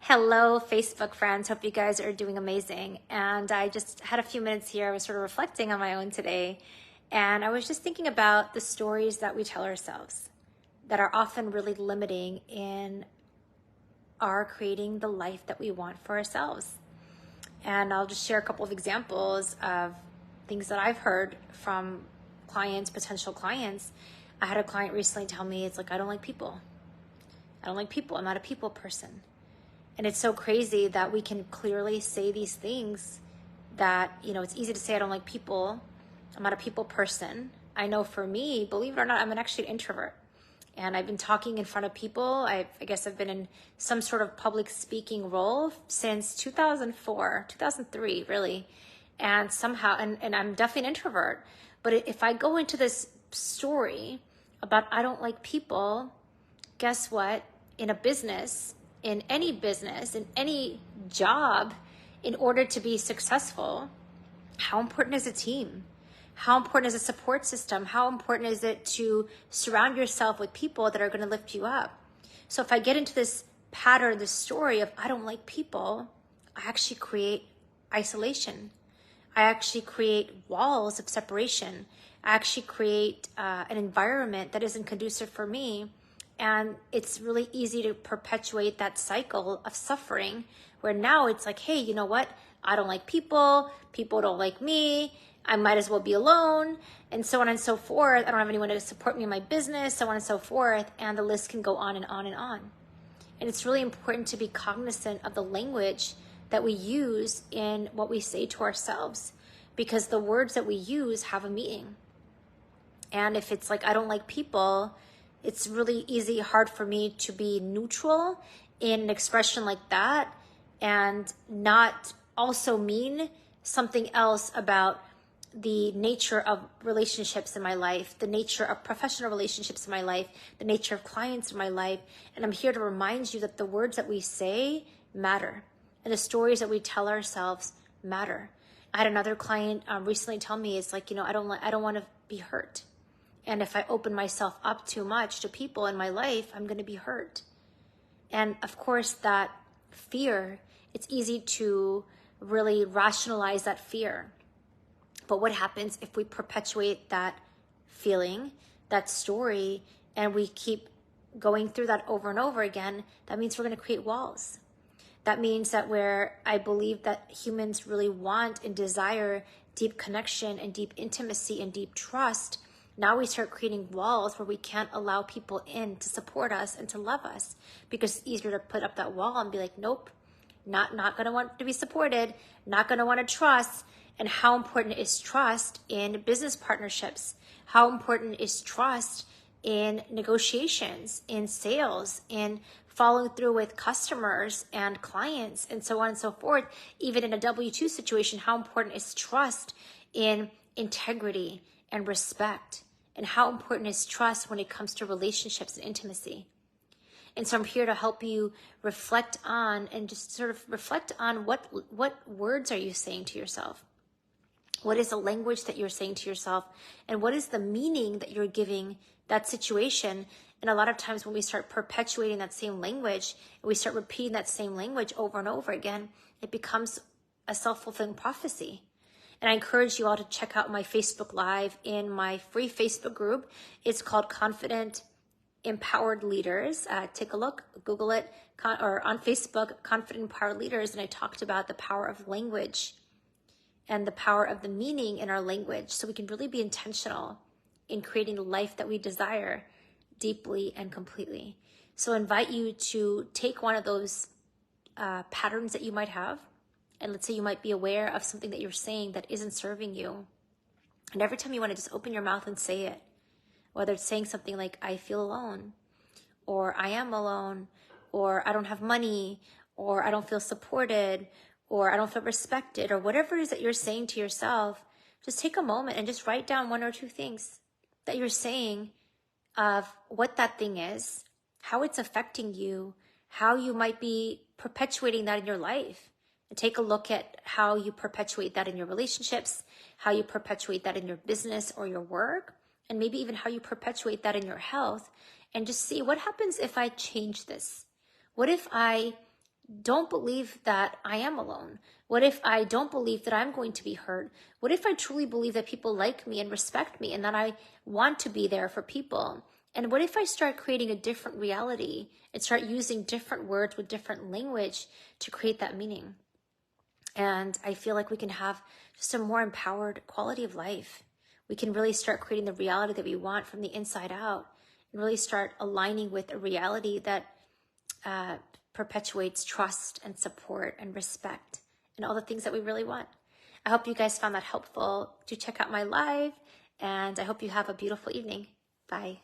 Hello, Facebook friends. Hope you guys are doing amazing. And I just had a few minutes here. I was sort of reflecting on my own today. And I was just thinking about the stories that we tell ourselves that are often really limiting in our creating the life that we want for ourselves. And I'll just share a couple of examples of things that I've heard from clients, potential clients. I had a client recently tell me, it's like, I don't like people. I don't like people. I'm not a people person. And it's so crazy that we can clearly say these things that, it's easy to say I don't like people. I'm not a people person. I know for me, believe it or not, I'm actually an introvert. And I've been talking in front of people. I guess I've been in some sort of public speaking role since 2004, 2003, really. And somehow, and I'm definitely an introvert. But if I go into this story about I don't like people, guess what? In a business, in any job, in order to be successful, how important is a team? How important is a support system? How important is it to surround yourself with people that are going to lift you up? So if I get into this pattern, this story of I don't like people, I actually create isolation. I actually create walls of separation. I actually create an environment that isn't conducive for me. And it's really easy to perpetuate that cycle of suffering where now it's like, hey, you know what? I don't like people. People don't like me. I might as well be alone, and so on and so forth. I don't have anyone to support me in my business, so on and so forth. And the list can go on and on and on. And it's really important to be cognizant of the language that we use in what we say to ourselves, because the words that we use have a meaning. And if it's like, I don't like people, it's really hard for me to be neutral in an expression like that and not also mean something else about the nature of relationships in my life, the nature of professional relationships in my life, the nature of clients in my life. And I'm here to remind you that the words that we say matter and the stories that we tell ourselves matter. I had another client recently tell me, it's like, I don't want to be hurt. And if I open myself up too much to people in my life, I'm going to be hurt. And of course, that fear, it's easy to really rationalize that fear. But what happens if we perpetuate that feeling, that story, and we keep going through that over and over again? That means we're going to create walls. That means that where I believe that humans really want and desire deep connection and deep intimacy and deep trust, now we start creating walls where we can't allow people in to support us and to love us, because it's easier to put up that wall and be like, nope, not going to want to be supported, not going to want to trust. And how important is trust in business partnerships? How important is trust in negotiations, in sales, in following through with customers and clients, and so on and so forth? Even in a W-2 situation, how important is trust in integrity and respect? And how important is trust when it comes to relationships and intimacy? And so I'm here to help you reflect on and just sort of reflect on what words are you saying to yourself? What is the language that you're saying to yourself? And what is the meaning that you're giving that situation? And a lot of times when we start perpetuating that same language, and we start repeating that same language over and over again, it becomes a self-fulfilling prophecy. And I encourage you all to check out my Facebook Live in my free Facebook group. It's called Confident Empowered Leaders. Take a look, Google it, or on Facebook, Confident Empowered Leaders. And I talked about the power of language and the power of the meaning in our language, so we can really be intentional in creating the life that we desire deeply and completely. So I invite you to take one of those patterns that you might have, and let's say you might be aware of something that you're saying that isn't serving you. And every time you want to just open your mouth and say it, whether it's saying something like, I feel alone, or I am alone, or I don't have money, or I don't feel supported, or I don't feel respected, or whatever it is that you're saying to yourself, just take a moment and just write down one or two things that you're saying of what that thing is, how it's affecting you, how you might be perpetuating that in your life. And take a look at how you perpetuate that in your relationships, how you perpetuate that in your business or your work, and maybe even how you perpetuate that in your health, and just see what happens if I change this. What if I don't believe that I am alone? What if I don't believe that I'm going to be hurt? What if I truly believe that people like me and respect me and that I want to be there for people? And what if I start creating a different reality and start using different words with different language to create that meaning? And I feel like we can have just a more empowered quality of life. We can really start creating the reality that we want from the inside out and really start aligning with a reality that perpetuates trust and support and respect and all the things that we really want. I hope you guys found that helpful. Do check out my live, and I hope you have a beautiful evening. Bye.